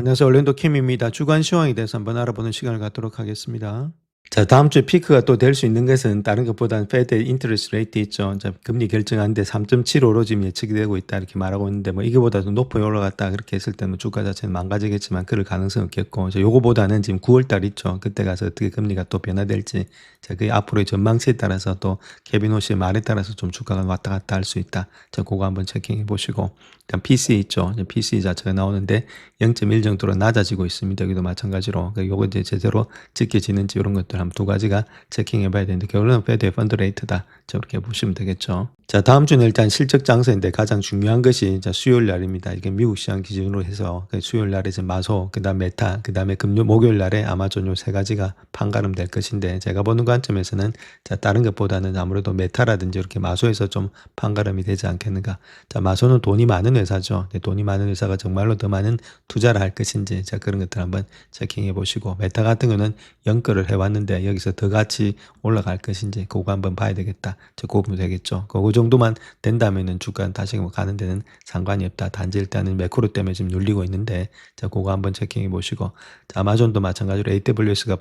안녕하세요. 얼랜도 캠입니다. 주간 시황에 대해서 한번 알아보는 시간을 갖도록 하겠습니다. 자, 다음 주에 피크가 또 될 수 있는 것은 다른 것보다는 페드 인터레스트 레이트 있죠. 자, 금리 결정하는데 3.75로 지금 예측이 되고 있다 이렇게 말하고 있는데 뭐 이거보다도 높이 올라갔다 그렇게 했을 때는 주가 자체는 망가지겠지만 그럴 가능성은 없겠고, 자, 요거보다는 지금 9월 달 있죠. 그때 가서 어떻게 금리가 또 변화될지, 자, 그 앞으로의 전망치에 따라서 또 케빈 호시의 말에 따라서 좀 주가가 왔다 갔다 할 수 있다. 자, 그거 한번 체킹해 보시고, 일단 PC 있죠. PC 자체가 나오는데 0.1 정도로 낮아지고 있습니다. 여기도 마찬가지로. 요거 이제 제대로 지켜지는지 이런 것들 한 두 가지가 체킹해 봐야 되는데, 결론은 페드의 펀드 레이트다. 저렇게 보시면 되겠죠. 자, 다음 주는 일단 실적 장세인데 가장 중요한 것이 수요일 날입니다. 이게 미국 시장 기준으로 해서 수요일 날에 이제 마소, 그다음 메타, 그다음에 목요일 날에 아마존 요 세 가지가 판가름 될 것인데, 제가 보는 관점에서는 자, 다른 것보다는 아무래도 메타라든지 이렇게 마소에서 좀 판가름이 되지 않겠는가. 자, 마소는 돈이 많은 회사죠. 돈이 많은 회사가 정말로 더 많은 투자를 할 것인지, 자, 그런 것들 한번 체킹해 보시고, 메타 같은 거는 연결을 해왔는데 여기서 더 같이 올라갈 것인지 그거 한번 봐야 되겠다. 저 그거 보면 되겠죠. 그 정도만 된다면은 주가는 다시 가는 데는 상관이 없다. 단지 일단은 매크로 때문에 지금 눌리고 있는데, 자, 그거 한번 체킹해 보시고, 자, 아마존도 마찬가지로 AWS가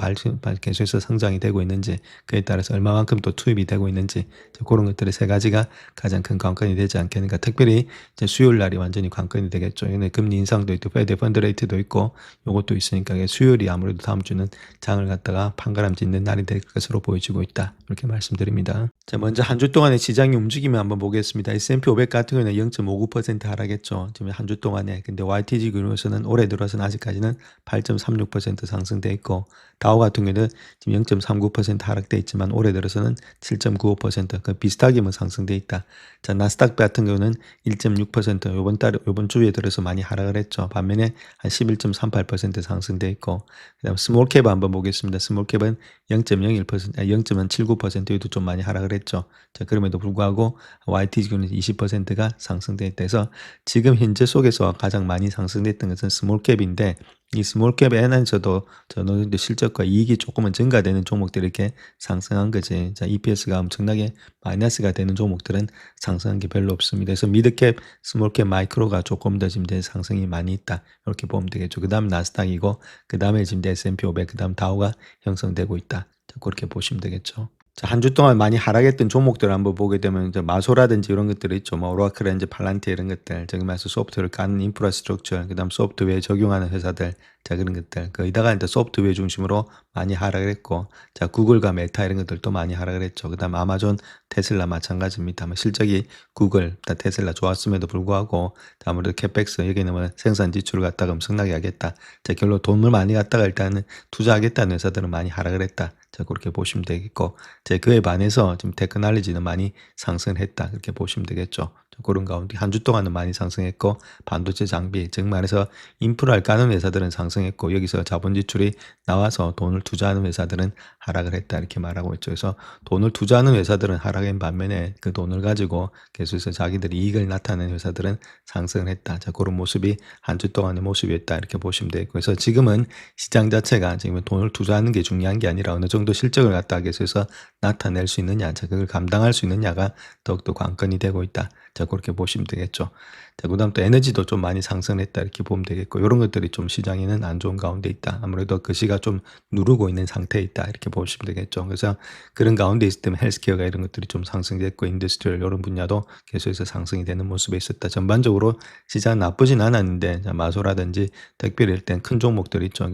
계속해서 성장이 되고 있는지, 그에 따라서 얼마만큼 또 투입이 되고 있는지, 자, 그런 것들이 세 가지가 가장 큰 관건이 되지 않겠는가. 특별히 이제 수요일 날이 완전히 관건이 되겠죠. 얘네 금리 인상도 있고 페드 펀드 레이트도 있고 요것도 있으니까 수요일이 아무래도 다음 주는 장을 갖다가 판가름 짓는 날이 될 것으로 보여지고 있다. 이렇게 말씀드립니다. 자, 먼저 한 주 동안의 시장의 움직임을 한번 보겠습니다. S&P 500 같은 경우는 0.59% 하락했죠. 지금 한 주 동안에. 근데 YTG 기준으로서는 올해 들어서는 아직까지는 8.36% 상승돼 있고, 다우 같은 경우는 지금 0.39% 하락돼 있지만 올해 들어서는 7.95%, 그 비슷하게 뭐 상승돼 있다. 자, 나스닥 같은 경우는 1.6% 요번 주에 들어서 많이 하락을 했죠. 반면에 한 11.38% 상승돼 있고, 그다음 스몰캡 한번 보겠습니다. 스몰캡은 0.01%, 0.79% 여기도 좀 많이 하락을 했죠. 자, 그럼에도 불구하고 YTG는 20%가 상승돼 있다 해서 지금 현재 속에서 가장 많이 상승됐던 것은 스몰캡인데, 이 스몰캡 안에서도 저는 실적과 이익이 조금은 증가되는 종목들이 이렇게 상승한 거지. 자, EPS가 엄청나게 마이너스가 되는 종목들은 상승한 게 별로 없습니다. 그래서 미드캡, 스몰캡, 마이크로가 조금 더 지금 상승이 많이 있다. 이렇게 보면 되겠죠. 그 다음 나스닥이고, 그 다음에 지금 S&P 500, 그 다음 다우가 형성되고 있다. 자, 그렇게 보시면 되겠죠. 자, 한 주 동안 많이 하락했던 종목들을 한번 보게 되면 이제 마소라든지 이런 것들이 있죠. 뭐 오라클이라든지 팔란티아 이런 것들, 저기 말해서 소프트웨어를 가는 인프라스트럭처, 그다음 소프트웨어에 적용하는 회사들, 자, 그런 것들. 거기다가 이제 소프트웨어 중심으로 많이 하락을 했고, 자, 구글과 메타 이런 것들도 많이 하락을 했죠. 그다음 아마존, 테슬라 마찬가지입니다. 뭐 실적이 구글, 테슬라 좋았음에도 불구하고 아무래도 캐펙스 여기는 뭐 생산 지출을 갖다가 엄청나게 하겠다. 자, 결론 돈을 많이 갖다가 일단은 투자하겠다는 회사들은 많이 하락을 했다. 자, 그렇게 보시면 되겠고, 그에 반해서 지금 테크놀로지는 많이 상승했다. 그렇게 보시면 되겠죠. 그런 가운데 한 주 동안은 많이 상승했고, 반도체 장비, 즉 말해서 인프라를 까는 회사들은 상승했고, 여기서 자본 지출이 나와서 돈을 투자하는 회사들은 하락을 했다. 이렇게 말하고 있죠. 그래서 돈을 투자하는 회사들은 하락한 반면에 그 돈을 가지고 계속해서 자기들이 이익을 나타내는 회사들은 상승을 했다. 자, 그런 모습이 한 주 동안의 모습이었다. 이렇게 보시면 되고, 그래서 지금은 시장 자체가 지금 돈을 투자하는 게 중요한 게 아니라 어느 정도 실적을 갖다가 계속해서 나타낼 수 있느냐, 자, 그걸 감당할 수 있느냐가 더욱더 관건이 되고 있다. 자, 그렇게 보시면 되겠죠. 자, 그 다음 또 에너지도 좀 많이 상승했다. 이렇게 보면 되겠고, 이런 것들이 좀 시장에는 안 좋은 가운데 있다. 아무래도 그 시가 좀 누르고 있는 상태에 있다. 이렇게 보시면 되겠죠. 그래서 그런 가운데 있을 때면 헬스케어가 이런 것들이 좀 상승됐고, 인더스트리얼 이런 분야도 계속해서 상승이 되는 모습에 있었다. 전반적으로 시장 나쁘진 않았는데, 자, 마소라든지 특별히 일단 큰 종목들이 있죠.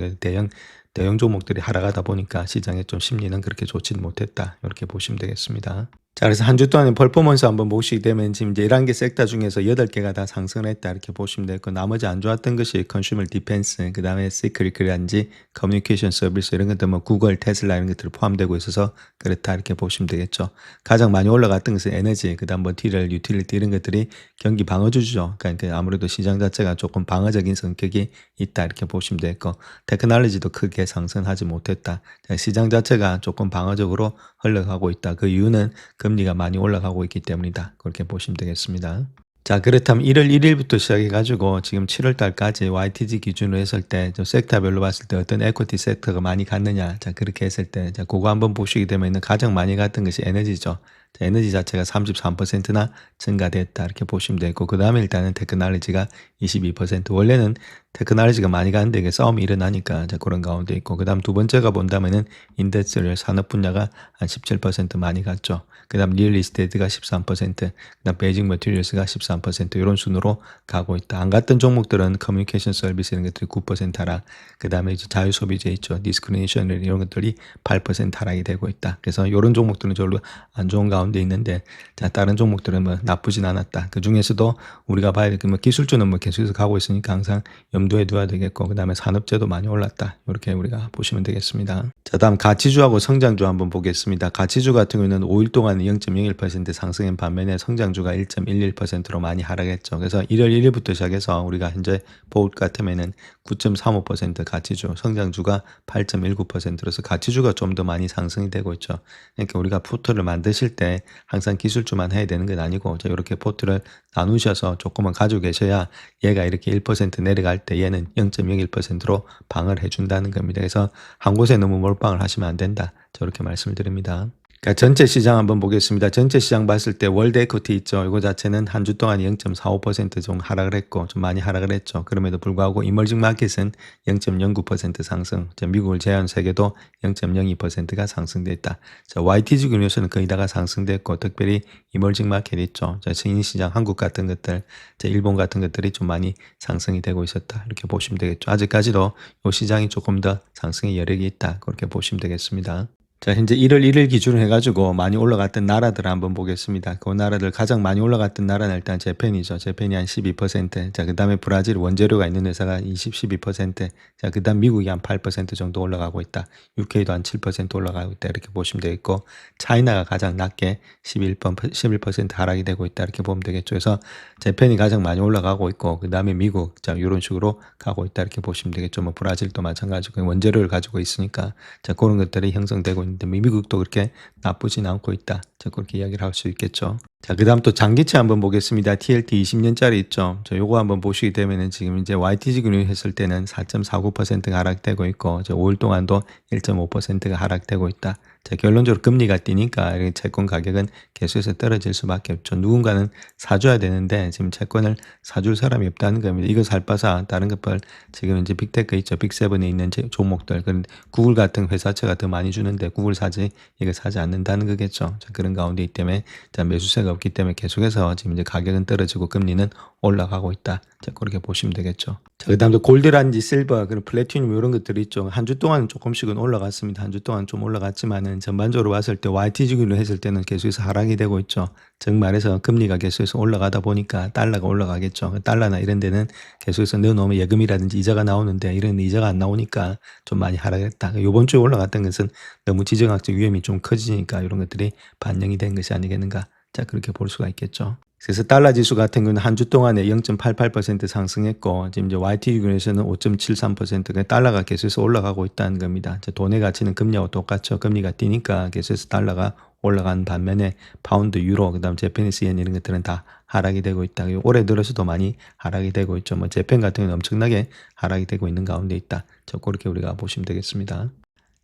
대형 종목들이 하락하다 보니까 시장의 좀 심리는 그렇게 좋지는 못했다. 이렇게 보시면 되겠습니다. 자, 그래서 한 주 동안의 퍼포먼스 한번 보시게 되면 지금 이제 11개 섹터 중에서 8개가 다 상승을 했다. 이렇게 보시면 되고, 나머지 안 좋았던 것이 컨슈머 디펜스, 그 다음에 시크릿이라든지 커뮤니케이션 서비스 이런 것들 뭐 구글, 테슬라 이런 것들이 포함되고 있어서 그렇다. 이렇게 보시면 되겠죠. 가장 많이 올라갔던 것은 에너지, 그 다음 머티리얼, 유틸리티 이런 것들이 경기 방어주죠. 그러니까 아무래도 시장 자체가 조금 방어적인 성격이 있다. 이렇게 보시면 되겠고, 테크놀로지도 크게 상승하지 못했다. 시장 자체가 조금 방어적으로 흘러가고 있다. 그 이유는 금리가 많이 올라가고 있기 때문이다. 그렇게 보시면 되겠습니다. 자, 그렇다면 1월 1일부터 시작해가지고 지금 7월 달까지 YTG 기준으로 했을 때, 좀 섹터별로 봤을 때 어떤 에코티 섹터가 많이 갔느냐. 자, 그렇게 했을 때, 자, 그거 한번 보시게 되면 가장 많이 갔던 것이 에너지죠. 자, 에너지 자체가 33%나 증가됐다. 이렇게 보시면 되고, 그 다음에 일단은 테크놀로지가 22%. 원래는 테크놀로지가 많이 가는데 이게 싸움이 일어나니까 자 그런 가운데 있고 그다음 두 번째가 본다면은 인더스트리얼 산업 분야가 한 17% 많이 갔죠. 그다음 리얼 이스테이트가 13%, 그다음 베이징 머티리얼스가 13% 이런 순으로 가고 있다. 안 갔던 종목들은 커뮤니케이션 서비스 이런 것들이 9% 하락, 그다음에 이제 자유 소비재 있죠. 디스크리미네이션 이런 것들이 8% 하락이 되고 있다. 그래서 이런 종목들은 별로 안 좋은 가운데 있는데 자 다른 종목들은 뭐 나쁘진 않았다. 그 중에서도 우리가 봐야 될 게 뭐 기술주는 뭐 계속해서 가고 있으니까 항상 염두에 둬야 되겠고 그다음에 산업재도 많이 올랐다. 이렇게 우리가 보시면 되겠습니다. 자 다음 가치주하고 성장주 한번 보겠습니다. 가치주 같은 경우는 5일 동안 0.01% 상승한 반면에 성장주가 1.11%로 많이 하락했죠. 그래서 1월 1일부터 시작해서 우리가 현재 볼 것 같으면은 9.35% 가치주, 성장주가 8.19%로서 가치주가 좀 더 많이 상승이 되고 있죠. 그러니까 우리가 포트를 만드실 때 항상 기술주만 해야 되는 건 아니고 이렇게 포트를 나누셔서 조금만 가지고 계셔야 얘가 이렇게 1% 내려갈 때 얘는 0.01%로 방어를 해준다는 겁니다. 그래서 한 곳에 너무 몰빵을 하시면 안 된다. 저렇게 말씀을 드립니다. 그러니까 전체 시장 한번 보겠습니다. 전체 시장 봤을 때 월드 에코티 있죠. 이거 자체는 한 주 동안 0.45% 좀 하락을 했고 좀 많이 하락을 했죠. 그럼에도 불구하고 이머징 마켓은 0.09% 상승, 미국을 제외한 세계도 0.02%가 상승됐다. 자, YTG 근로소는 거의 다가 상승됐고 특별히 이머징 마켓 있죠. 자, 신興시장 한국 같은 것들, 자, 일본 같은 것들이 좀 많이 상승이 되고 있었다. 이렇게 보시면 되겠죠. 아직까지도 이 시장이 조금 더 상승의 여력이 있다. 그렇게 보시면 되겠습니다. 자, 현재 1월 1일 기준으로 해가지고 많이 올라갔던 나라들을 한번 보겠습니다. 그 나라들 가장 많이 올라갔던 나라는 일단 재팬이죠. 재팬이 한 12%. 자, 그 다음에 브라질 원재료가 있는 회사가 12%. 자, 그 다음 미국이 한 8% 정도 올라가고 있다. UK도 한 7% 올라가고 있다. 이렇게 보시면 되겠고, 차이나가 가장 낮게 11% 하락이 되고 있다. 이렇게 보면 되겠죠. 그래서 재팬이 가장 많이 올라가고 있고, 그 다음에 미국, 자, 이런 식으로 가고 있다. 이렇게 보시면 되겠죠. 뭐 브라질도 마찬가지고 원재료를 가지고 있으니까, 자, 그런 것들이 형성되고 있는데 미국도 그렇게 나쁘진 않고 있다. 자, 그렇게 이야기를 할 수 있겠죠. 자, 그 다음 또 장기채 한번 보겠습니다. TLT 20년짜리 있죠. 자, 요거 한번 보시게 되면은 지금 이제 YTG 금융 했을 때는 4.49%가 하락되고 있고, 5일 동안도 1.5%가 하락되고 있다. 자, 결론적으로 금리가 뛰니까 이렇게 채권 가격은 계속해서 떨어질 수밖에 없죠. 누군가는 사줘야 되는데 지금 채권을 사줄 사람이 없다는 겁니다. 이거 살 바사 다른 것들 지금 이제 빅테크 있죠. 빅세븐에 있는 종목들. 그런 구글 같은 회사채가 더 많이 주는데 구글 사지 이거 사지 않는다는 거겠죠. 자, 그런 가운데 있기 때문에 자, 매수세가 없기 때문에 계속해서 지금 이제 가격은 떨어지고 금리는 올라가고 있다. 자, 그렇게 보시면 되겠죠. 자, 그 다음에 골드란지 실버, 그리고 플래티늄 이런 것들이 있죠. 한 주 동안 조금씩은 올라갔습니다. 한 주 동안 좀 올라갔지만은 전반적으로 봤을 때 YTG로 했을 때는 계속해서 하락이 되고 있죠. 즉 말해서 금리가 계속해서 올라가다 보니까 달러가 올라가겠죠. 달러나 이런 데는 계속해서 넣어놓으면 예금이라든지 이자가 나오는데 이런 이자가 안 나오니까 좀 많이 하락했다. 이번 주에 올라갔던 것은 너무 지정학적 위험이 좀 커지니까 이런 것들이 반영이 된 것이 아니겠는가. 자, 그렇게 볼 수가 있겠죠. 그래서 달러 지수 같은 경우는 한 주 동안에 0.88% 상승했고 지금 이제 YTG에서는 5.73%가 달러가 계속해서 올라가고 있다는 겁니다. 돈의 가치는 금리하고 똑같죠. 금리가 뛰니까 계속해서 달러가 올라간 반면에 파운드, 유로, 그다음 재패니스 yen 이런 것들은 다 하락이 되고 있다. 올해 들어서도 많이 하락이 되고 있죠. 뭐 재팬 같은 경우는 엄청나게 하락이 되고 있는 가운데 있다. 그렇게 우리가 보시면 되겠습니다.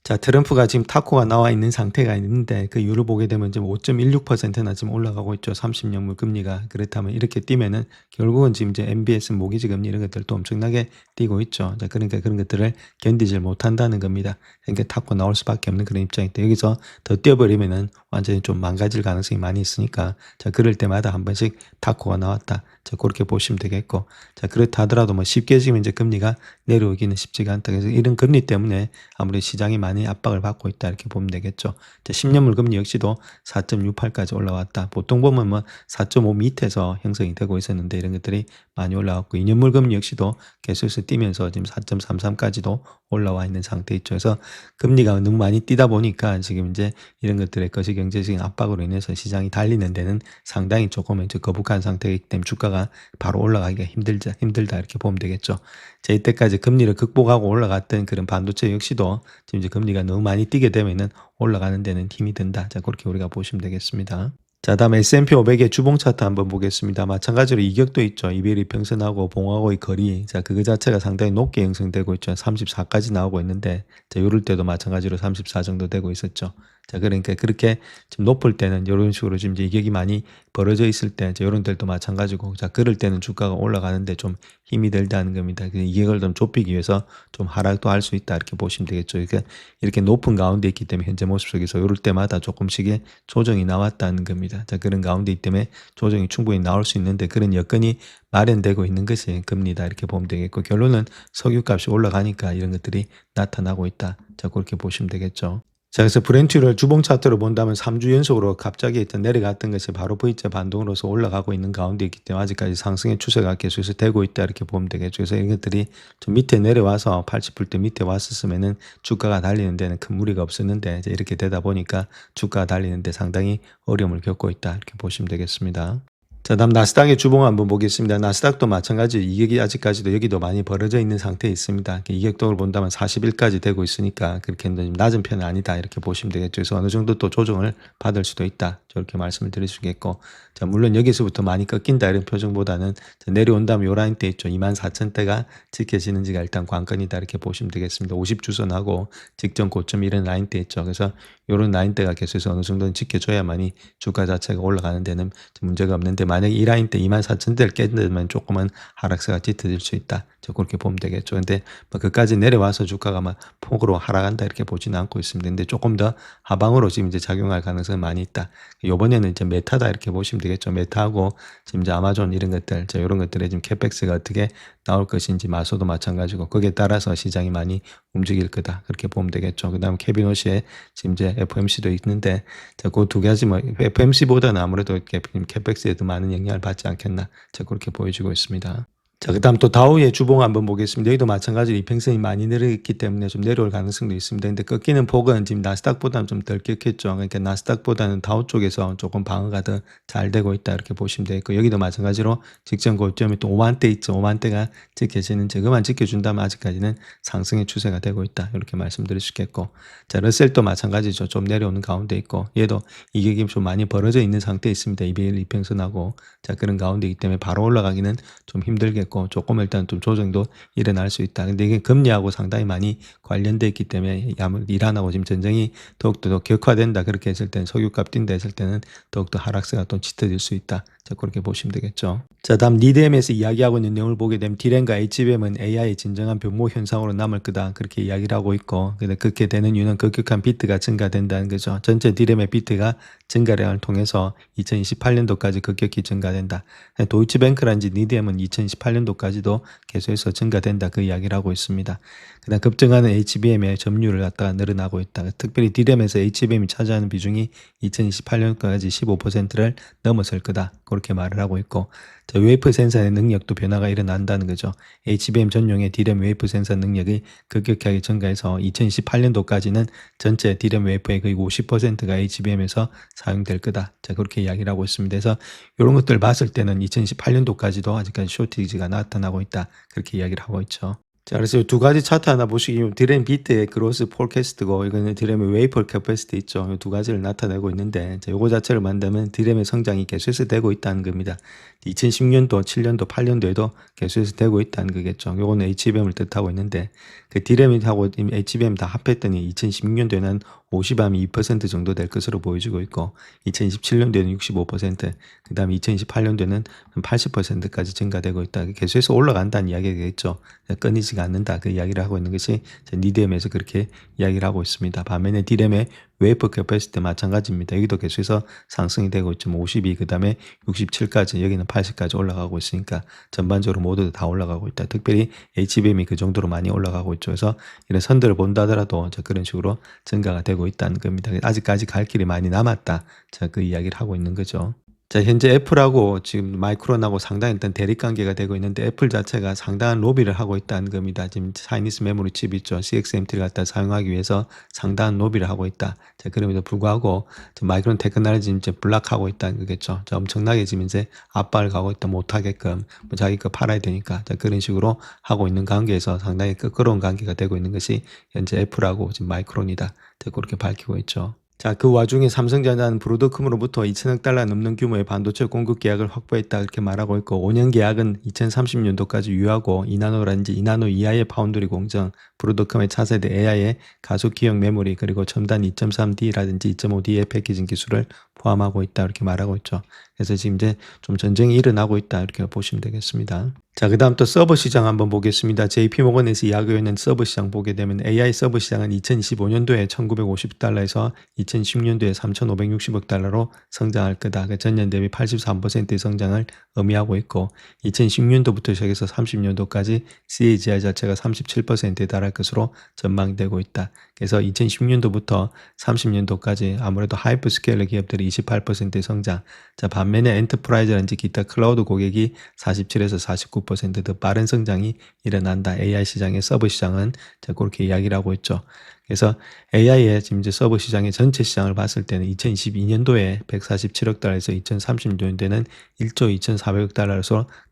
자, 트럼프가 지금 타코가 나와 있는 상태가 있는데 그 이유를 보게 되면 지금 5.16%나 지금 올라가고 있죠. 30년물 금리가. 그렇다면 이렇게 뛰면은 결국은 지금 이제 MBS 모기지 금리 이런 것들도 엄청나게 뛰고 있죠. 자, 그러니까 그런 것들을 견디질 못한다는 겁니다. 그러니까 타코 나올 수밖에 없는 그런 입장인데 여기서 더 뛰어버리면은 완전히 좀 망가질 가능성이 많이 있으니까 자, 그럴 때마다 한 번씩 타코가 나왔다. 자, 그렇게 보시면 되겠고. 자, 그렇다 하더라도 뭐 쉽게 지금 이제 금리가 내려오기는 쉽지가 않다. 그래서 이런 금리 때문에 아무래도 시장이 많이 압박을 받고 있다. 이렇게 보면 되겠죠. 자, 10년물 금리 역시도 4.68까지 올라왔다. 보통 보면 뭐 4.5 밑에서 형성이 되고 있었는데 이런 것들이 많이 올라왔고 2년물 금리 역시도 계속해서 뛰면서 지금 4.33까지도 올라와 있는 상태 있죠. 그래서 금리가 너무 많이 뛰다 보니까 지금 이제 이런 것들의 거시 경제적인 압박으로 인해서 시장이 달리는 데는 상당히 조금 이제 거북한 상태이기 때문에 주가가 바로 올라가기가 힘들다 이렇게 보면 되겠죠. 자, 이때까지 금리를 극복하고 올라갔던 그런 반도체 역시도 지금 이제 금리가 너무 많이 뛰게 되면은 올라가는 데는 힘이 든다. 자, 그렇게 우리가 보시면 되겠습니다. 자, 다음 S&P 500의 주봉 차트 한번 보겠습니다. 마찬가지로 이격도 있죠. 이베리 평선하고 봉하고의 거리. 자, 그거 자체가 상당히 높게 형성되고 있죠. 34까지 나오고 있는데, 자, 요럴 때도 마찬가지로 34 정도 되고 있었죠. 자, 그러니까 그렇게 좀 높을 때는 이런 식으로 지금 이제 이격이 많이 벌어져 있을 때 이제 이런 데도 마찬가지고, 자, 그럴 때는 주가가 올라가는데 좀 힘이 들다는 겁니다. 그 이격을 좀 좁히기 위해서 좀 하락도 할 수 있다 이렇게 보시면 되겠죠. 그러니까 이렇게 높은 가운데 있기 때문에 현재 모습 속에서 이럴 때마다 조금씩의 조정이 나왔다는 겁니다. 자, 그런 가운데 있기 때문에 조정이 충분히 나올 수 있는데 그런 여건이 마련되고 있는 것이 금리다 이렇게 보면 되겠고, 결론은 석유값이 올라가니까 이런 것들이 나타나고 있다. 자, 그렇게 보시면 되겠죠. 자, 그래서 브렌트유를 주봉 차트로 본다면 3주 연속으로 갑자기 내려갔던 것이 바로 V자 반동으로서 올라가고 있는 가운데 있기 때문에 아직까지 상승의 추세가 계속해서 되고 있다 이렇게 보면 되겠죠. 그래서 이런 것들이 좀 밑에 내려와서 80불대 밑에 왔었으면은 주가가 달리는 데는 큰 무리가 없었는데 이제 이렇게 되다 보니까 주가가 달리는 데 상당히 어려움을 겪고 있다 이렇게 보시면 되겠습니다. 자, 다음 나스닥의 주봉 한번 보겠습니다. 나스닥도 마찬가지 이격이 아직까지도 여기도 많이 벌어져 있는 상태에 있습니다. 이격도를 본다면 40일까지 되고 있으니까 그렇게 낮은 편은 아니다 이렇게 보시면 되겠죠. 그래서 어느 정도 또 조정을 받을 수도 있다. 저렇게 말씀을 드릴 수 있겠고, 자, 물론 여기서부터 많이 꺾인다 이런 표정보다는 내려온다면 요 라인 때 있죠. 24,000대가 지켜지는지가 일단 관건이다 이렇게 보시면 되겠습니다. 50주선하고 직전 고점 이런 라인 때 있죠. 그래서 요런 라인 대가 계속해서 어느 정도는 지켜줘야만이 주가 자체가 올라가는 데는 문제가 없는데, 만약에 이 라인 때 24,000대를 깨지면 조금은 하락세가 짙어질 수 있다. 저 그렇게 보면 되겠죠. 근데 뭐 그까지 내려와서 주가가 막 폭으로 하락한다 이렇게 보지는 않고 있습니다. 근데 조금 더 하방으로 지금 이제 작용할 가능성이 많이 있다. 요번에는 이제 메타다 이렇게 보시면 되겠죠. 메타하고 지금 이제 아마존 이런 것들, 자, 이런 것들의 지금 캐펙스가 어떻게 나올 것인지 마소도 마찬가지고 거기에 따라서 시장이 많이 움직일 거다. 그렇게 보면 되겠죠. 그 다음 캐비노시에 지금 이제 FOMC도 있는데, 자, 그 두 가지 뭐 FOMC보다는 아무래도 캐펙스에 더 많은 영향을 받지 않겠나. 자, 그렇게 보여지고 있습니다. 자, 그 다음 또 다우의 주봉 한번 보겠습니다. 여기도 마찬가지로 이평선이 많이 내려있기 때문에 좀 내려올 가능성도 있습니다. 근데 꺾이는 폭은 지금 나스닥보다는 좀 덜 꺾였죠. 그러니까 나스닥보다는 다우 쪽에서 조금 방어가 더 잘 되고 있다 이렇게 보시면 되겠고, 여기도 마찬가지로 직전 고점이 또 5만대 있죠. 5만대가 지켜지는지 그만 지켜준다면 아직까지는 상승의 추세가 되고 있다 이렇게 말씀드릴 수 있겠고, 자, 러셀도 마찬가지죠. 좀 내려오는 가운데 있고, 얘도 이격이 좀 많이 벌어져 있는 상태에 있습니다. 200일 이평선하고, 자, 그런 가운데이기 때문에 바로 올라가기는 좀 힘들겠고 조금 일단 좀 조정도 일어날 수 있다. 근데 이게 금리하고 상당히 많이 관련돼 있기 때문에 이란하고 지금 전쟁이 더욱더 더 격화된다 그렇게 했을 때는, 석유값 뛴다 했을 때는 더욱더 하락세가 또 짙어질 수 있다. 자, 그렇게 보시면 되겠죠. 자, 다음 리뎀에서 이야기하고 있는 내용을 보게 되면 디램과 HBM은 AI의 진정한 변모 현상으로 남을 거다 그렇게 이야기를 하고 있고, 근데 그렇게 되는 이유는 급격한 비트가 증가된다는 거죠. 전체 디램의 비트가 증가량을 통해서 2028년도까지 급격히 증가된다. 도이치뱅크란지 리뎀은 2028년도까지도 계속해서 증가된다 그 이야기를 하고 있습니다. 그다음 급증하는 HBM의 점유율을 갖다가 늘어나고 있다. 특별히 디램에서 HBM이 차지하는 비중이 2028년까지 15%를 넘어설 거다. 그렇게 말을 하고 있고, 자, 웨이프 생산의 능력도 변화가 일어난다는 거죠. HBM 전용의 디램 웨이프 생산 능력이 급격하게 증가해서 2028년도까지는 전체 디램 웨이프의 거의 50%가 HBM에서 사용될 거다. 자, 그렇게 이야기를 하고 있습니다. 그래서 이런 것들 봤을 때는 2028년도까지도 아직까지 쇼티지가 나타나고 있다. 그렇게 이야기를 하고 있죠. 자, 그래서 두 가지 차트 하나 보시면 디램 비트의 그로스 폴캐스트고, 이거는 디램의 웨이퍼 캐퍼시티 있죠. 이 두 가지를 나타내고 있는데, 자, 요거 자체를 만들면 디램의 성장이 계속해서 되고 있다는 겁니다. 2010년도, 7년도, 8년도에도 계속해서 되고 있다는 거겠죠. 요거는 HBM을 뜻하고 있는데, 그 디램하고 HBM 다 합했더니 2016년도에는 52% 정도 될 것으로 보여지고 있고, 2027년도에는 65%, 그 다음에 2028년도에는 80%까지 증가되고 있다. 계속해서 올라간다는 이야기겠죠. 끊이지가 않는다. 그 이야기를 하고 있는 것이 리뎀에서 그렇게 이야기를 하고 있습니다. 반면에 디램의 웨이퍼 캐퍼시티 마찬가지입니다. 여기도 계속해서 상승이 되고 있죠. 52, 그 다음에 67까지, 여기는 80까지 올라가고 있으니까 전반적으로 모두 다 올라가고 있다. 특별히 HBM이 그 정도로 많이 올라가고 있죠. 그래서 이런 선들을 본다 하더라도 그런 식으로 증가가 되고 있다는 겁니다. 아직까지 갈 길이 많이 남았다. 자, 그 이야기를 하고 있는 거죠. 자, 현재 애플하고 지금 마이크론하고 상당히 일단 대립 관계가 되고 있는데, 애플 자체가 상당한 로비를 하고 있다는 겁니다. 지금 차이니스 메모리 칩 있죠. CXMT를 갖다 사용하기 위해서 상당한 로비를 하고 있다. 자, 그럼에도 불구하고 마이크론 테크놀로지 이제 블락하고 있다는 거겠죠. 자, 엄청나게 지금 이제 압박을 가고 있다. 못하게끔 뭐 자기 거 팔아야 되니까. 자, 그런 식으로 하고 있는 관계에서 상당히 끄끄러운 관계가 되고 있는 것이 현재 애플하고 지금 마이크론이다. 자, 그렇게 밝히고 있죠. 자, 그 와중에 삼성전자는 브로드컴으로부터 2천억 달러 넘는 규모의 반도체 공급 계약을 확보했다 이렇게 말하고 있고 5년 계약은 2030년도까지 유효하고 2나노라든지 2나노 이하의 파운드리 공정, 브로드컴의 차세대 AI의 가속 기억 메모리 그리고 첨단 2.3D라든지 2.5D의 패키징 기술을 포함하고 있다 이렇게 말하고 있죠. 그래서 지금 이제 좀 전쟁이 일어나고 있다 이렇게 보시면 되겠습니다. 자, 그 다음 또 서버 시장 한번 보겠습니다. JP모건에서 이야기하는 서버 시장 보게 되면 AI 서버 시장은 2025년도에 1950달러에서 2010년도에 3,560억 달러로 성장할 거다. 그 전년 대비 83%의 성장을 의미하고 있고 2010년도부터 시작해서 30년도까지 CAGR 자체가 37%에 달할 것으로 전망되고 있다. 그래서 2010년도부터 30년도까지 아무래도 하이퍼스케일러 기업들이 28%의 성장, 자 반면에 엔터프라이즈라든지 기타 클라우드 고객이 47에서 49%더 빠른 성장이 일어난다. AI 시장의 서버 시장은 자 그렇게 이야기를 하고 있죠. 그래서 AI의 지금 이제 서버 시장의 전체 시장을 봤을 때는 2022년도에 147억 달러에서 2030년도에는 1조 2,400억 달러로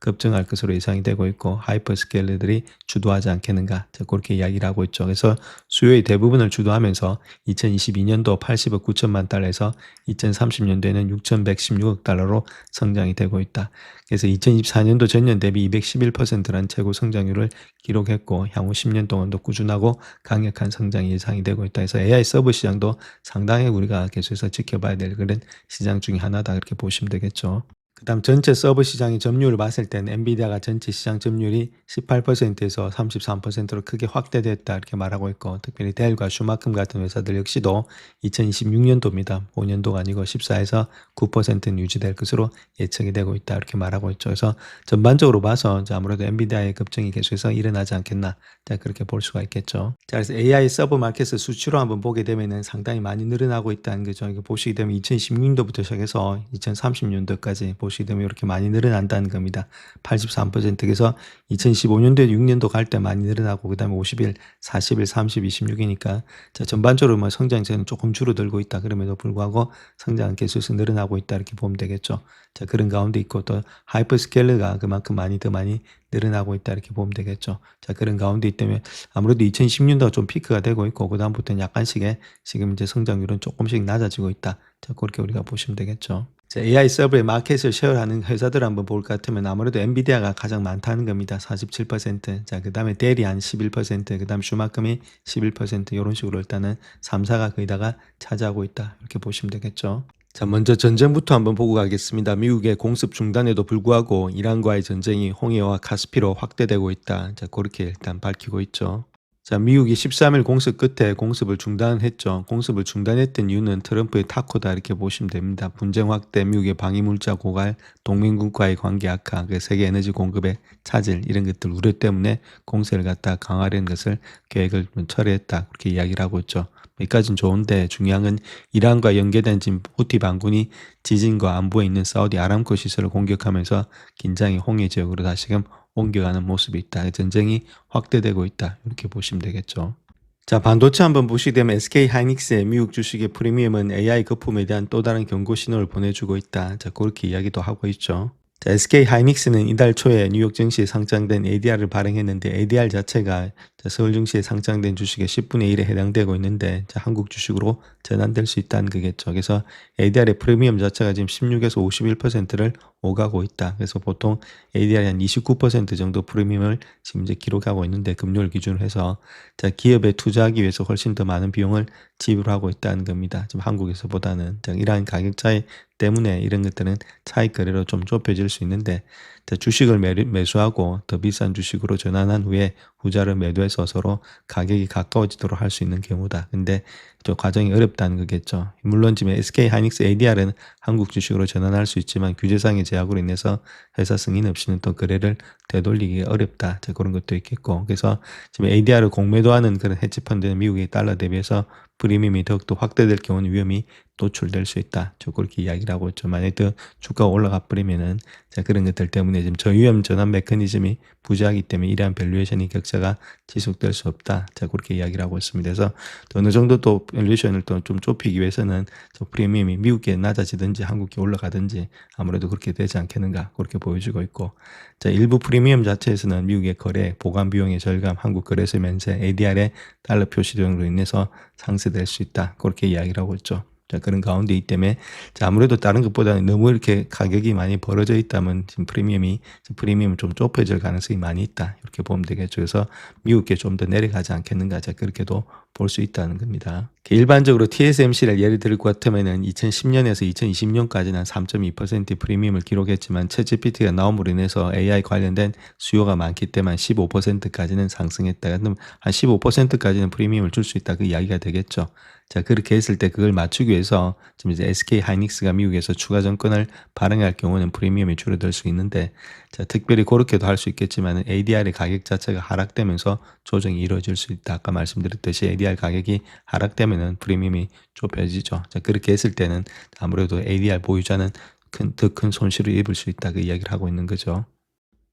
급증할 것으로 예상이 되고 있고 하이퍼스케일러들이 주도하지 않겠는가 그렇게 이야기를 하고 있죠. 그래서 수요의 대부분을 주도하면서 2022년도 80억 9천만 달러에서 2030년도에는 6,116억 달러로 성장이 되고 있다. 그래서 2024년도 전년 대비 211%라는 최고 성장률을 기록했고 향후 10년 동안도 꾸준하고 강력한 성장이 예상이 되고 있다. 그래서 AI 서버 시장도 상당히 우리가 계속해서 지켜봐야 될 그런 시장 중에 하나다 이렇게 보시면 되겠죠. 그 다음 전체 서버 시장의 점유율을 봤을 때는 엔비디아가 전체 시장 점유율이 18%에서 33%로 크게 확대됐다 이렇게 말하고 있고 특별히 델과 슈마큼 같은 회사들 역시도 2026년도입니다. 5년도가 아니고 14에서 9%는 유지될 것으로 예측이 되고 있다 이렇게 말하고 있죠. 그래서 전반적으로 봐서 아무래도 엔비디아의 급증이 계속해서 일어나지 않겠나 그렇게 볼 수가 있겠죠. 자, 그래서 AI 서버 마켓을 수치로 한번 보게 되면은 상당히 많이 늘어나고 있다는 거죠. 이거 보시게 되면 2016년도부터 시작해서 2030년도까지 보시게 되면 이렇게 많이 늘어난다는 겁니다. 83%에서 2015년도에 6년도 갈 때 많이 늘어나고 그 다음에 50일, 40일, 30, 26이니까 자, 전반적으로 뭐 성장세는 조금 줄어들고 있다. 그럼에도 불구하고 성장은 계속해서 늘어나고 있다. 이렇게 보면 되겠죠. 자, 그런 가운데 있고 또 하이퍼스케일러가 그만큼 더 많이 늘어나고 있다. 이렇게 보면 되겠죠. 자, 그런 가운데 있다면 아무래도 2010년도가 좀 피크가 되고 있고 그다음부터는 약간씩의 지금 이제 성장률은 조금씩 낮아지고 있다. 자, 그렇게 우리가 보시면 되겠죠. 자, AI 서버의 마켓을 쉐어하는 회사들 한번 볼 것 같으면 아무래도 엔비디아가 가장 많다는 겁니다. 47%. 자, 그 다음에 델이 한 11%, 그 다음 슈마컴이 11% 이런 식으로 일단은 3사가 거의 다가 차지하고 있다. 이렇게 보시면 되겠죠. 자, 먼저 전쟁부터 한번 보고 가겠습니다. 미국의 공습 중단에도 불구하고 이란과의 전쟁이 홍해와 카스피로 확대되고 있다. 자, 그렇게 일단 밝히고 있죠. 자, 미국이 13일 공습 끝에 공습을 중단했죠. 공습을 중단했던 이유는 트럼프의 타코다 이렇게 보시면 됩니다. 분쟁 확대, 미국의 방위물자 고갈, 동맹국과의 관계 악화, 그 세계 에너지 공급의 차질 이런 것들 우려 때문에 공세를 갖다 강화하려는 것을 계획을 철회했다 그렇게 이야기를 하고 있죠. 여기까지는 좋은데 중요한 건 이란과 연계된 지금 후티 반군이 지진과 안보에 있는 사우디 아람코 시설을 공격하면서 긴장이 홍해 지역으로 다시금 옮겨가는 모습이 있다. 전쟁이 확대되고 있다. 이렇게 보시면 되겠죠. 자, 반도체 한번 보시게 되면 SK 하이닉스의 미국 주식의 프리미엄은 AI 거품에 대한 또 다른 경고 신호를 보내주고 있다. 자, 그렇게 이야기도 하고 있죠. 자, SK 하이닉스는 이달 초에 뉴욕 증시에 상장된 ADR을 발행했는데 ADR 자체가 서울 증시에 상장된 주식의 10분의 1에 해당되고 있는데 한국 주식으로 전환될 수 있다는 거겠죠. 그래서 ADR의 프리미엄 자체가 지금 16에서 51%를 오가고 있다. 그래서 보통 ADR이 한 29% 정도 프리미엄을 지금 이제 기록하고 있는데 금요일 기준으로 해서 자, 기업에 투자하기 위해서 훨씬 더 많은 비용을 지불하고 있다는 겁니다. 지금 한국에서보다는 이러한 가격 차이 때문에 이런 것들은 차익 거래로 좀 좁혀질 수 있는데 주식을 매수하고 더 비싼 주식으로 전환한 후에 후자를 매도해서 서로 가격이 가까워지도록 할 수 있는 경우다. 근데 저 과정이 어렵다는 거겠죠. 물론 지금 SK 하이닉스 ADR은 한국 주식으로 전환할 수 있지만 규제상의 제약으로 인해서 회사 승인 없이는 또 거래를 되돌리기 어렵다. 그런 것도 있겠고. 그래서 지금 ADR을 공매도하는 그런 헤지펀드는 미국의 달러 대비해서 프리미엄이 더욱더 확대될 경우는 위험이 노출될 수 있다. 그렇게 이야기를 하고 있죠. 만약에 더 주가가 올라가 버리면은 그런 것들 때문에 지금 저위험 전환 메커니즘이 부재하기 때문에 이러한 밸류에이션이 격차가 지속될 수 없다. 그렇게 이야기를 하고 있습니다. 그래서 어느 정도 또 밸류에이션을 또 좀 좁히기 위해서는 저 프리미엄이 미국에 낮아지든지 한국에 올라가든지 아무래도 그렇게 되지 않겠는가 그렇게 보여지고 있고 일부 프리미엄 자체에서는 미국의 거래, 보관 비용의 절감, 한국 거래소 면세, ADR의 달러 표시 등으로 인해서 상쇄될 수 있다. 그렇게 이야기를 하고 있죠. 자, 그런 가운데이기 때문에 자, 아무래도 다른 것보다는 너무 이렇게 가격이 많이 벌어져 있다면 지금 프리미엄이 좀 좁혀질 가능성이 많이 있다. 이렇게 보면 되겠죠. 그래서 미국에 좀 더 내려가지 않겠는가. 자, 그렇게도 볼 수 있다는 겁니다. 일반적으로 TSMC를 예를 들 것 같으면은 2010년에서 2020년까지는 한 3.2% 프리미엄을 기록했지만 챗GPT가 나옴으로 인해서 AI 관련된 수요가 많기 때문에 15%까지는 상승했다. 그럼 한 15%까지는 프리미엄을 줄 수 있다. 그 이야기가 되겠죠. 자, 그렇게 했을 때 그걸 맞추기 위해서 지금 이제 SK 하이닉스가 미국에서 추가 정권을 발행할 경우는 프리미엄이 줄어들 수 있는데, 자, 특별히 그렇게도 할 수 있겠지만 ADR의 가격 자체가 하락되면서 조정이 이루어질 수 있다. 아까 말씀드렸듯이 ADR 가격이 하락되면은 프리미엄이 좁혀지죠. 자, 그렇게 했을 때는 아무래도 ADR 보유자는 더 큰 손실을 입을 수 있다. 그 이야기를 하고 있는 거죠.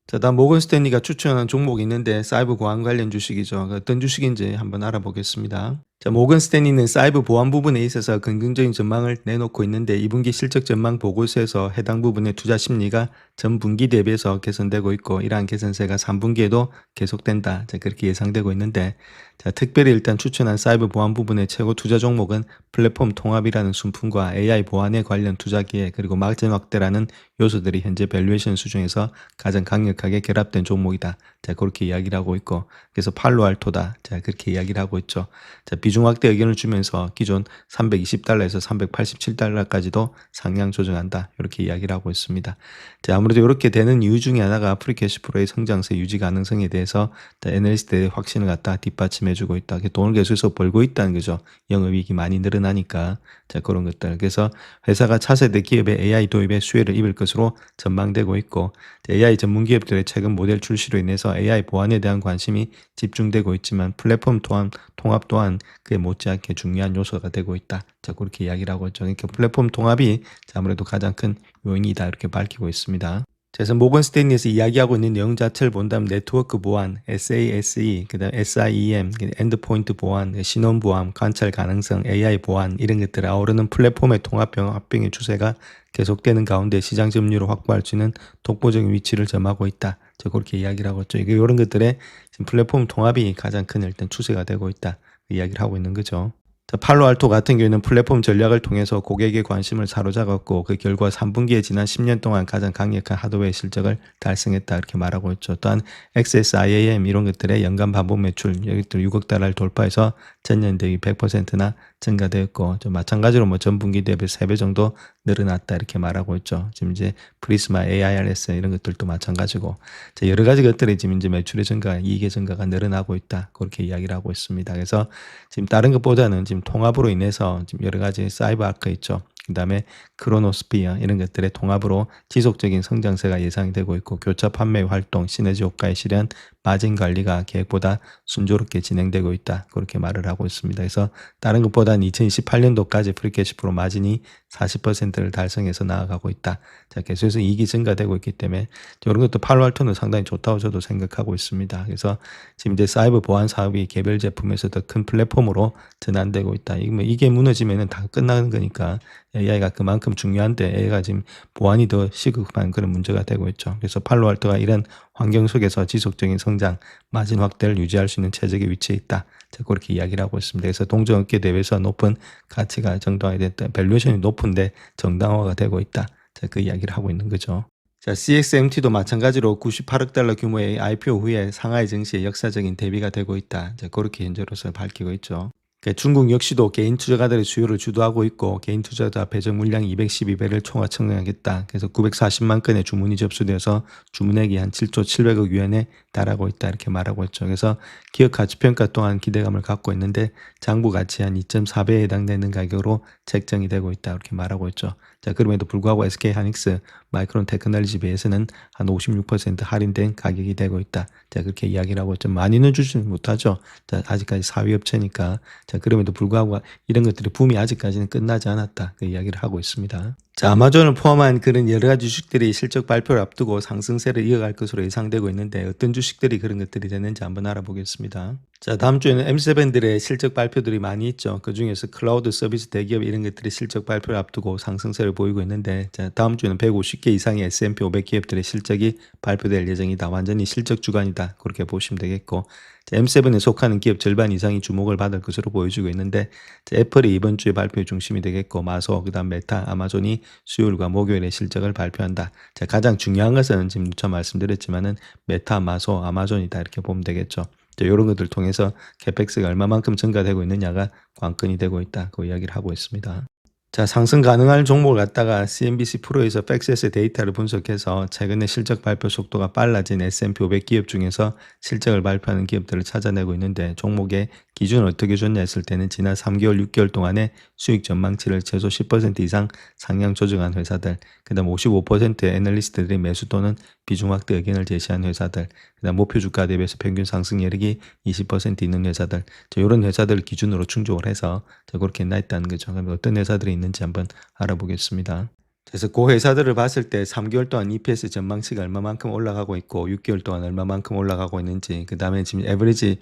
자, 다음 모건 스탠리가 추천한 종목이 있는데 사이버 보안 관련 주식이죠. 어떤 주식인지 한번 알아보겠습니다. 자, 모건 스탠리는 사이버 보안 부분에 있어서 긍정적인 전망을 내놓고 있는데 2분기 실적 전망 보고서에서 해당 부분의 투자 심리가 전 분기 대비해서 개선되고 있고 이러한 개선세가 3분기에도 계속된다. 자, 그렇게 예상되고 있는데 자, 특별히 일단 추천한 사이버 보안 부분의 최고 투자 종목은 플랫폼 통합이라는 순풍과 AI 보안에 관련 투자 기회 그리고 마진 확대라는 요소들이 현재 밸류에이션 수준에서 가장 강력하게 결합된 종목이다. 자, 그렇게 이야기를 하고 있고 그래서 팔로알토다. 자, 그렇게 이야기를 하고 있죠. 자, 비중 확대 의견을 주면서 기존 320달러에서 387달러까지도 상향 조정한다. 이렇게 이야기를 하고 있습니다. 자, 아무래도 이렇게 되는 이유 중에 하나가 프리캐시프로의 성장세 유지 가능성에 대해서 애널리스트의 확신을 갖다 뒷받침해주고 있다. 돈을 계속해서 벌고 있다는 거죠. 영업이익이 많이 늘어나니까. 자, 그런 것들. 그래서 회사가 차세대 기업의 AI 도입에 수혜를 입을 것으로 전망되고 있고 AI 전문 기업들의 최근 모델 출시로 인해서 AI 보안에 대한 관심이 집중되고 있지만 플랫폼 통합 또한 그에 못지않게 중요한 요소가 되고 있다. 자, 그렇게 이야기를 하고 있죠. 그러니까 플랫폼 통합이 아무래도 가장 큰 요인이다. 이렇게 밝히고 있습니다. 그래서 모건 스탠리에서 이야기하고 있는 내용 자체를 본다면 네트워크 보안, SASE, 그다음 SIEM, 엔드포인트 보안, 신원 보안, 관찰 가능성, AI 보안 이런 것들을 아우르는 플랫폼의 합병의 추세가 계속되는 가운데 시장 점유율을 확보할 수 있는 독보적인 위치를 점하고 있다. 저 그렇게 이야기를 하고 있죠. 이런 것들의 지금 플랫폼 통합이 가장 큰 일단 추세가 되고 있다. 이야기를 하고 있는 거죠. 자, 팔로알토 같은 경우에는 플랫폼 전략을 통해서 고객의 관심을 사로잡았고 그 결과 3분기에 지난 10년 동안 가장 강력한 하드웨어 실적을 달성했다 이렇게 말하고 있죠. 또한 XSIAM 이런 것들의 연간 반복 매출 여기들 6억 달러를 돌파해서 전년 대비 100%나 증가되었고 마찬가지로 전 분기 대비 3배 정도 늘어났다 이렇게 말하고 있죠. 지금 이제 프리스마, AIRS 이런 것들도 마찬가지고 자, 여러 가지 것들이 지금 이제 매출의 증가, 이익의 증가가 늘어나고 있다 그렇게 이야기를 하고 있습니다. 그래서 지금 다른 것보다는 지금 통합으로 인해서 지금 여러 가지 사이버 아크 있죠. 그 다음에 크로노스피어 이런 것들의 통합으로 지속적인 성장세가 예상되고 있고 교차 판매 활동, 시너지 효과의 실현, 마진 관리가 계획보다 순조롭게 진행되고 있다. 그렇게 말을 하고 있습니다. 그래서 다른 것보다는 2028년도까지 프리캐시프로 마진이 40%를 달성해서 나아가고 있다. 자, 계속해서 이익이 증가되고 있기 때문에 이런 것도 팔로알토는 상당히 좋다고 저도 생각하고 있습니다. 그래서 지금 이제 사이버 보안 사업이 개별 제품에서 더 큰 플랫폼으로 전환되고 있다. 이게 무너지면은 다 끝나는 거니까 AI가 그만큼 중요한데 AI가 지금 보안이 더 시급한 그런 문제가 되고 있죠. 그래서 팔로알토가 이런 환경 속에서 지속적인 성장, 마진 확대를 유지할 수 있는 최적의 위치에 있다. 자, 그렇게 이야기를 하고 있습니다. 그래서 동종업계 대비해서 높은 가치가 정당화가 됐다. 밸류에이션이 높은데 정당화가 되고 있다. 자, 그 이야기를 하고 있는 거죠. 자, CXMT도 마찬가지로 98억 달러 규모의 IPO 후에 상하이 증시의 역사적인 대비가 되고 있다. 자, 그렇게 현재로서 밝히고 있죠. 중국 역시도 개인 투자가들의 수요를 주도하고 있고 개인 투자자 배정 물량 212배를 총화 청구하겠다. 그래서 940만 건의 주문이 접수되어서 주문액이 한 7조 700억 위안에 달하고 있다 이렇게 말하고 있죠. 그래서 기업 가치평가 또한 기대감을 갖고 있는데 장부 가치 한 2.4배에 해당되는 가격으로 책정이 되고 있다 이렇게 말하고 있죠. 자, 그럼에도 불구하고 SK 하이닉스 마이크론 테크놀로지 비해서는 한 56% 할인된 가격이 되고 있다. 자, 그렇게 이야기를 하고 좀 많이는 주지 못하죠. 자, 아직까지 4위 업체니까. 자, 그럼에도 불구하고 이런 것들이 붐이 아직까지는 끝나지 않았다. 그 이야기를 하고 있습니다. 자, 아마존을 포함한 그런 여러 가지 주식들이 실적 발표를 앞두고 상승세를 이어갈 것으로 예상되고 있는데 어떤 주식들이 그런 것들이 되는지 한번 알아보겠습니다. 자, 다음 주에는 M7들의 실적 발표들이 많이 있죠. 그중에서 클라우드 서비스 대기업 이런 것들이 실적 발표를 앞두고 상승세를 보이고 있는데, 자, 다음 주에는 150개 이상의 S&P 500 기업들의 실적이 발표될 예정이다. 완전히 실적 주간이다. 그렇게 보시면 되겠고, 자, M7에 속하는 기업 절반 이상이 주목을 받을 것으로 보여지고 있는데, 자, 애플이 이번 주에 발표의 중심이 되겠고, 마소, 그다음 메타, 아마존이 수요일과 목요일에 실적을 발표한다. 자, 가장 중요한 것은 지금 누차 말씀드렸지만은 메타, 마소, 아마존이다. 이렇게 보면 되겠죠. 이런 것들 통해서 캐펙스가 얼마만큼 증가되고 있느냐가 관건이 되고 있다. 그 이야기를 하고 있습니다. 자, 상승 가능한 종목을 갖다가 CNBC 프로에서 팩스에스 데이터를 분석해서 최근에 실적 발표 속도가 빨라진 S&P 500 기업 중에서 실적을 발표하는 기업들을 찾아내고 있는데, 종목의 기준을 어떻게 줬냐 했을 때는 지난 3개월, 6개월 동안에 수익 전망치를 최소 10% 이상 상향 조정한 회사들, 그 다음 55%의 애널리스트들이 매수 또는 비중 확대 의견을 제시한 회사들, 그 다음 목표 주가 대비해서 평균 상승 여력이 20% 있는 회사들, 이런 회사들을 기준으로 충족을 해서 그렇게 나있다는 거죠. 그럼 어떤 회사들이 있는지 한번 알아보겠습니다. 그래서 그 회사들을 봤을 때 3개월 동안 EPS 전망치가 얼마만큼 올라가고 있고 6개월 동안 얼마만큼 올라가고 있는지, 그 다음에 지금 에버리지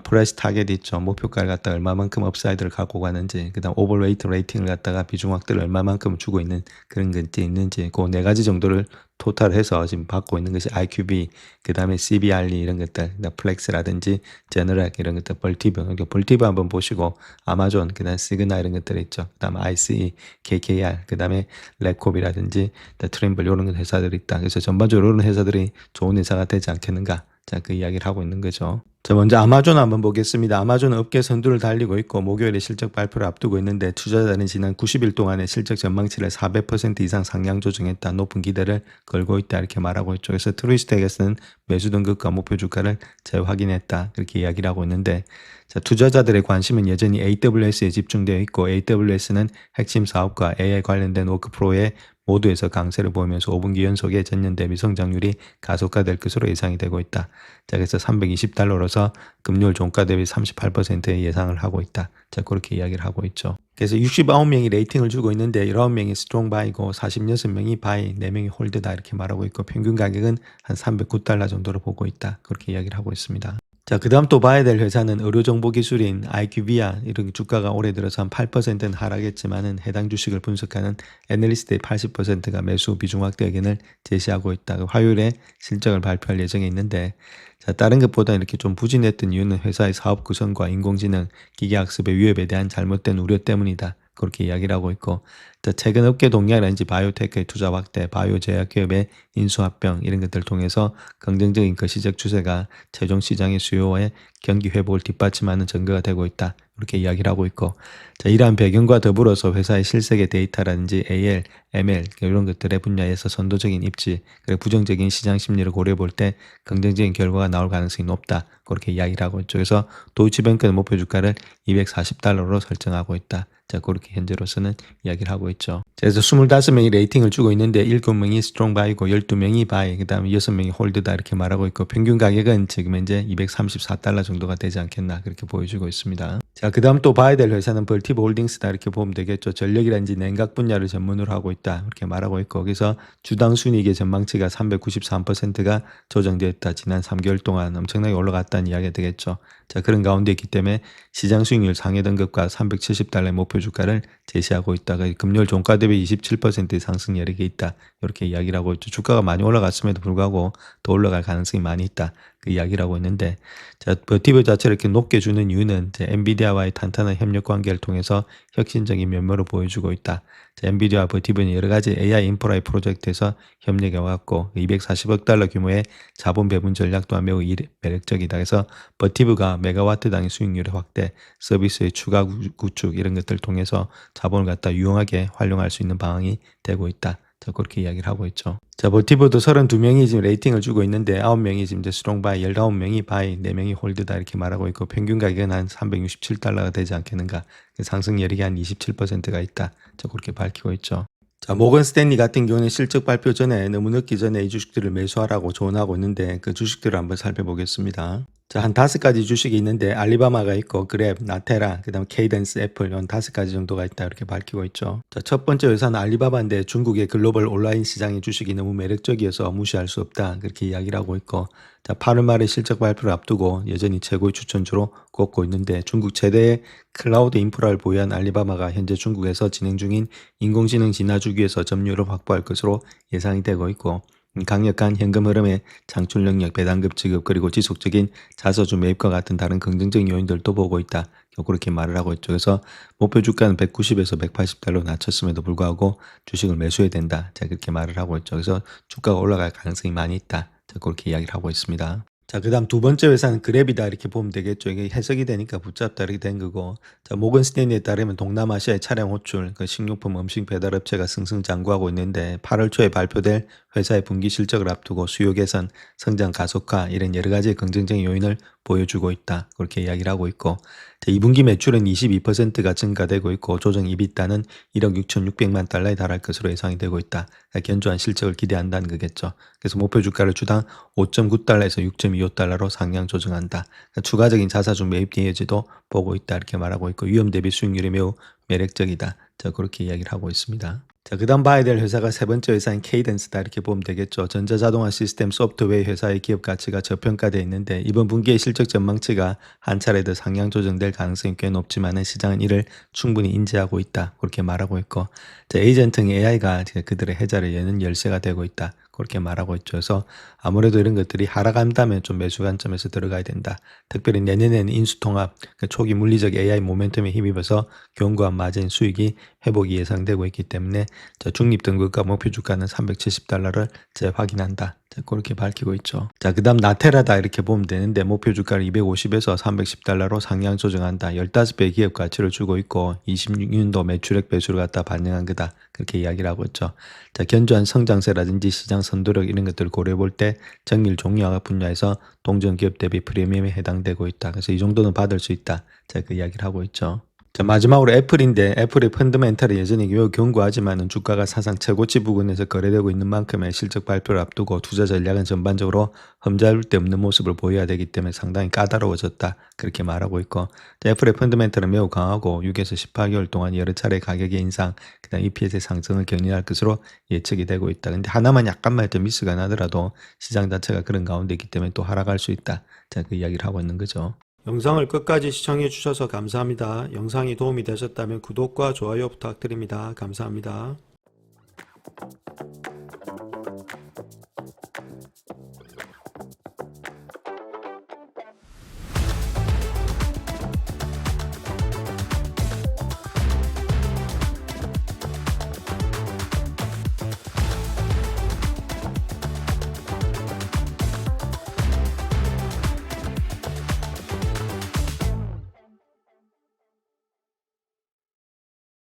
프라이스 타겟이 있죠. 목표가를 갖다가 얼마만큼 업사이드를 갖고 가는지, 그 다음 오버웨이트 레이팅을 갖다가 비중 확대를 얼마만큼 주고 있는 그런 것들이 있는지, 그 네 가지 정도를 토탈해서 지금 받고 있는 것이 IQB, 그 다음에 CBRE 이런 것들, 플렉스라든지 제너렉 이런 것들, 벌티브, 벌티브 한번 보시고 아마존, 그 다음에 시그나 이런 것들이 있죠. 그 다음에 ICE, KKR, 그 다음에 랩콥이라든지 트림블 이런 회사들이 있다. 그래서 전반적으로 이런 회사들이 좋은 회사가 되지 않겠는가. 자, 그 이야기를 하고 있는 거죠. 자, 먼저 아마존 한번 보겠습니다. 아마존은 업계 선두를 달리고 있고 목요일에 실적 발표를 앞두고 있는데, 투자자는 지난 90일 동안의 실적 전망치를 400% 이상 상향 조정했다. 높은 기대를 걸고 있다. 이렇게 말하고 있죠. 그래서 트루이스텍에서는 매수 등급과 목표 주가를 재확인했다. 그렇게 이야기를 하고 있는데, 자, 투자자들의 관심은 여전히 AWS에 집중되어 있고, AWS는 핵심 사업과 AI 관련된 워크프로에 모두에서 강세를 보이면서 5분기 연속의 전년 대비 성장률이 가속화될 것으로 예상이 되고 있다. 자, 그래서 $320로서 금요일 종가 대비 38%의 예상을 하고 있다. 자, 그렇게 이야기를 하고 있죠. 그래서 69명이 레이팅을 주고 있는데 19명이 스트롱 바이고 46명이 바이, 4명이 홀드다 이렇게 말하고 있고, 평균 가격은 한 $309 정도로 보고 있다. 그렇게 이야기를 하고 있습니다. 자, 그 다음 또 봐야 될 회사는 의료정보기술인 IQVIA. 이렇게 주가가 올해 들어서 한 8%는 하락했지만은 해당 주식을 분석하는 애널리스트의 80%가 매수 비중 확대 의견을 제시하고 있다. 화요일에 실적을 발표할 예정에 있는데, 자, 다른 것보다 이렇게 좀 부진했던 이유는 회사의 사업 구성과 인공지능, 기계학습의 위협에 대한 잘못된 우려 때문이다. 그렇게 이야기를 하고 있고, 자, 최근 업계 동향이라든지 바이오테크의 투자 확대, 바이오 제약 기업의 인수합병 이런 것들을 통해서 긍정적인 거시적 추세가 최종 시장의 수요와의 경기 회복을 뒷받침하는 증거가 되고 있다. 이렇게 이야기를 하고 있고, 자, 이러한 배경과 더불어서 회사의 실세계 데이터라든지 AL, ML 이런 것들의 분야에서 선도적인 입지, 그리고 부정적인 시장 심리를 고려해 볼 때 긍정적인 결과가 나올 가능성이 높다. 그렇게 이야기를 하고 있죠. 그래서 도이치뱅크는 목표 주가를 $240로 설정하고 있다. 자, 그렇게 현재로서는 이야기를 하고 있죠. 그래서 25명이 레이팅을 주고 있는데 7명이 스트롱 바이고 12명이 바이, 그 다음에 6명이 홀드다 이렇게 말하고 있고, 평균 가격은 지금 현재 $234 정도가 되지 않겠나 그렇게 보여주고 있습니다. 자, 그 다음 또 봐야 될 회사는 벌티브 홀딩스다 이렇게 보면 되겠죠. 전력이라든지 냉각 분야를 전문으로 하고 있다 이렇게 말하고 있고, 거기서 주당 순이익의 전망치가 393%가 조정되었다. 지난 3개월 동안 엄청나게 올라갔다는 이야기가 되겠죠. 자, 그런 가운데 있기 때문에 시장 수익률 상해 등급과 $370의 목표 주가를 제시하고 있다가 금요일 종가 대비 27%의 상승 여력이 있다. 이렇게 이야기를 하고 있죠. 주가가 많이 올라갔음에도 불구하고 더 올라갈 가능성이 많이 있다. 그 이야기를 하고 있는데, 자, 버티브 자체를 이렇게 높게 주는 이유는 엔비디아와의 탄탄한 협력 관계를 통해서 혁신적인 면모를 보여주고 있다. 자, 엔비디아와 버티브는 여러 가지 AI 인프라의 프로젝트에서 협력해 왔고, $240억 규모의 자본 배분 전략 또한 매우 매력적이다. 그래서 버티브가 메가와트당의 수익률의 확대, 서비스의 추가 구축 이런 것들을 통해서 자본을 갖다 유용하게 활용할 수 있는 방안이 되고 있다. 자, 그렇게 이야기를 하고 있죠. 자, 버티브도 32명이 지금 레이팅을 주고 있는데 9명이 지금 이제 스트롱 바이, 19명이 바이, 4명이 홀드다 이렇게 말하고 있고, 평균 가격은 한 $367가 되지 않겠는가. 상승 여력이 한 27%가 있다. 자, 그렇게 밝히고 있죠. 자, 모건 스탠리 같은 경우는 실적 발표 전에 너무 늦기 전에 이 주식들을 매수하라고 조언하고 있는데, 그 주식들을 한번 살펴보겠습니다. 자, 한 5가지 주식이 있는데 알리바마가 있고 그랩, 나테라, 그다음 케이던스, 애플 한 5가지 정도가 있다 이렇게 밝히고 있죠. 자, 첫 번째 회사는 알리바바인데 중국의 글로벌 온라인 시장의 주식이 너무 매력적이어서 무시할 수 없다 그렇게 이야기를 하고 있고, 자, 8월 말에 실적 발표를 앞두고 여전히 최고의 추천주로 꼽고 있는데, 중국 최대의 클라우드 인프라를 보유한 알리바바가 현재 중국에서 진행 중인 인공지능 진화 주기에서 점유율을 확보할 것으로 예상이 되고 있고, 강력한 현금 흐름의 창출 능력, 배당금 지급, 그리고 지속적인 자사주 매입과 같은 다른 긍정적인 요인들도 보고 있다. 그렇게 말을 하고 있죠. 그래서 목표 주가는 190에서 180달러 낮췄음에도 불구하고 주식을 매수해야 된다. 자, 그렇게 말을 하고 있죠. 그래서 주가가 올라갈 가능성이 많이 있다. 자, 그렇게 이야기를 하고 있습니다. 자, 그다음 두 번째 회사는 그랩이다 이렇게 보면 되겠죠. 이게 해석이 되니까 붙잡다 이렇게 된 거고. 자, 모건 스탠리에 따르면 동남아시아의 차량 호출, 그 식료품 음식 배달 업체가 승승장구하고 있는데 8월 초에 발표될 회사의 분기 실적을 앞두고 수요 개선, 성장 가속화 이런 여러 가지 긍정적인 요인을 보여주고 있다. 그렇게 이야기를 하고 있고. 자, 2분기 매출은 22%가 증가되고 있고 조정 이비타는 1억 6,600만 달러에 달할 것으로 예상이 되고 있다. 견조한 실적을 기대한다는 거겠죠. 그래서 목표 주가를 주당 5.9달러에서 6.25달러로 상향 조정한다. 그러니까 추가적인 자사주 매입 여지도 보고 있다 이렇게 말하고 있고, 위험 대비 수익률이 매우 매력적이다. 자, 그렇게 이야기를 하고 있습니다. 자, 그다음 봐야 될 회사가 세 번째 회사인 케이던스다 이렇게 보면 되겠죠. 전자자동화 시스템 소프트웨어 회사의 기업 가치가 저평가되어 있는데 이번 분기의 실적 전망치가 한 차례 더 상향 조정될 가능성이 꽤 높지만 시장은 이를 충분히 인지하고 있다. 그렇게 말하고 있고, 자, 에이전팅 AI가 그들의 해자를 여는 열쇠가 되고 있다. 그렇게 말하고 있죠. 그래서 아무래도 이런 것들이 하락한다면 좀 매수 관점에서 들어가야 된다. 특별히 내년에는 인수통합, 초기 물리적 AI 모멘텀에 힘입어서 견고한 마진 수익이 회복이 예상되고 있기 때문에 중립 등급과 목표 주가는 370달러를 재확인한다. 자, 그렇게 밝히고 있죠. 자, 그다음 나테라다 이렇게 보면 되는데 목표 주가를 250에서 310달러로 상향 조정한다. 15배 기업 가치를 주고 있고 26년도 매출액 배수를 갖다 반영한 거다. 그렇게 이야기를 하고 있죠. 자, 견조한 성장세라든지 시장 선도력 이런 것들을 고려해 볼 때 정밀 종료화학 분야에서 동전 기업 대비 프리미엄에 해당되고 있다. 그래서 이 정도는 받을 수 있다. 자, 그 이야기를 하고 있죠. 자, 마지막으로 애플인데 애플의 펀더멘탈이 여전히 매우 견고하지만 주가가 사상 최고치 부근에서 거래되고 있는 만큼의 실적 발표를 앞두고 투자 전략은 전반적으로 흠잡을 데 없는 모습을 보여야 되기 때문에 상당히 까다로워졌다. 그렇게 말하고 있고, 자, 애플의 펀더멘탈은 매우 강하고 6에서 18개월 동안 여러 차례 가격의 인상, 그다음 EPS의 상승을 견인할 것으로 예측이 되고 있다. 근데 하나만 약간만 더 미스가 나더라도 시장 자체가 그런 가운데 있기 때문에 또 하락할 수 있다. 자, 그 이야기를 하고 있는 거죠. 영상을 끝까지 시청해 주셔서 감사합니다. 영상이 도움이 되셨다면 구독과 좋아요 부탁드립니다. 감사합니다.